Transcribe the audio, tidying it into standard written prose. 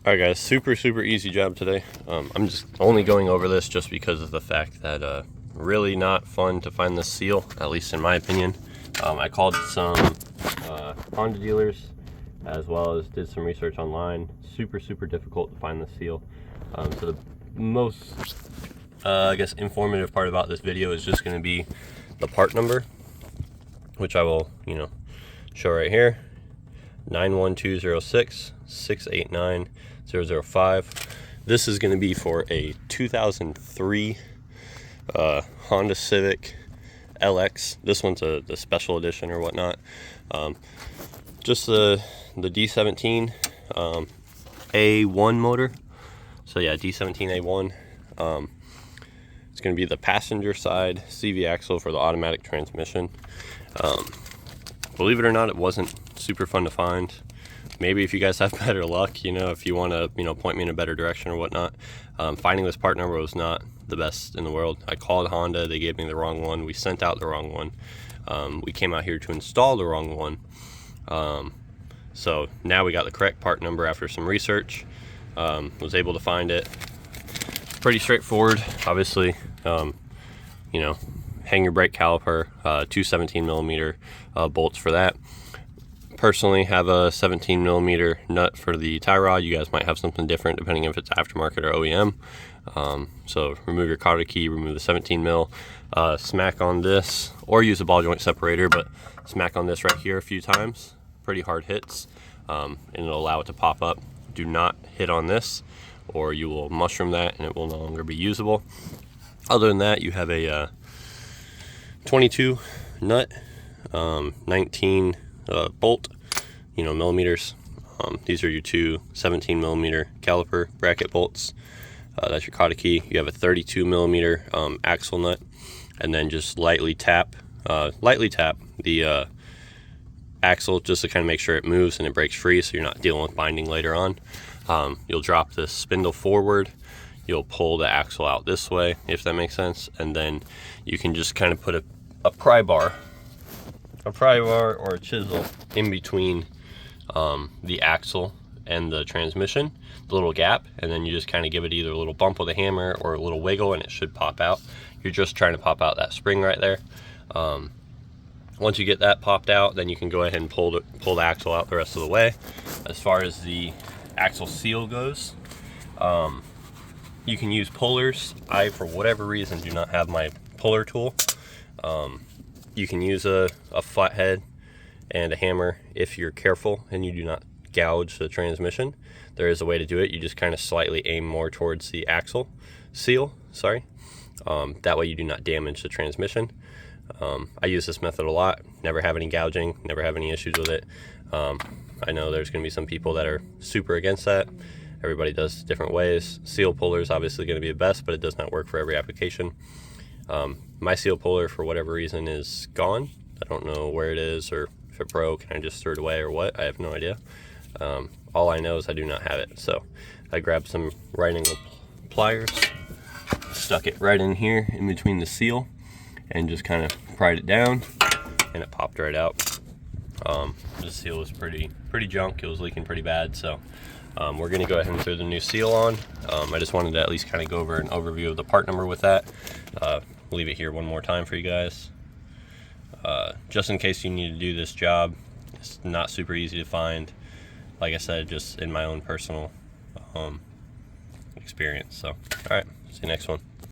Alright guys, super easy job today. I'm just only going over this just because of the fact that really not fun to find this seal, at least in my opinion. I called some Honda dealers as well as did some research online. Super difficult to find the seal. So the most I guess informative part about this video is just going to be the part number, which I will show right here. 91206 689 005. This is going to be for a 2003 Honda Civic LX. This one's the special edition or whatnot. Just the D17 A1 motor. So yeah, D17 A1. It's going to be the passenger side CV axle for the automatic transmission. Believe it or not, it wasn't super fun to find. Maybe if you guys have better luck, if you want to point me in a better direction or whatnot. Finding this part number was not the best in the world. I called Honda, they gave me the wrong one. We sent out the wrong one. We came out here to install the wrong one. So now we got the correct part number after some research. Was able to find it. Pretty straightforward, obviously. Hang your brake caliper, two 17 millimeter bolts for that. Personally have a 17 millimeter nut for the tie rod. You guys might have something different depending if it's aftermarket or OEM. So remove your cotter key, remove the 17 mil, smack on this, or use a ball joint separator, but smack on this right here a few times, pretty hard hits, and it'll allow it to pop up. Do not hit on this or you will mushroom that and it will no longer be usable. Other than that, you have a 22 nut, 19 bolt, millimeters. These are your two 17 millimeter caliper bracket bolts. That's your cotter key. You have a 32 millimeter axle nut, and then just lightly tap the axle just to kind of make sure it moves and it breaks free, so you're not dealing with binding later on. You'll drop the spindle forward. You'll pull the axle out this way, if that makes sense, and then you can just kind of put a pry bar or a chisel in between the axle and the transmission, the little gap, and then you just kind of give it either a little bump with a hammer or a little wiggle and it should pop out. You're just trying to pop out that spring right there. Once you get that popped out, then you can go ahead and pull the axle out the rest of the way. As far as the axle seal goes, you can use pullers. I, for whatever reason, do not have my puller tool. You can use a flathead and a hammer if you're careful and you do not gouge the transmission. There is a way to do it. You just kind of slightly aim more towards the axle seal, that way you do not damage the transmission. I use this method a lot, never have any gouging, never have any issues with it. I know there's going to be some people that are super against that. Everybody does different ways. Seal puller is obviously going to be the best, but it does not work for every application. My seal puller, for whatever reason, is gone. I don't know where it is or if it broke and I just threw it away or what. I have no idea. All I know is I do not have it. So I grabbed some right angle pliers, stuck it right in here in between the seal, and just kind of pried it down, and it popped right out. The seal was pretty junk. It was leaking pretty bad, so we're going to go ahead and throw the new seal on. I just wanted to at least kind of go over an overview of the part number with that. Leave it here one more time for you guys. Just in case you need to do this job. It's not super easy to find. Like I said, just in my own personal experience. So, alright, see you next one.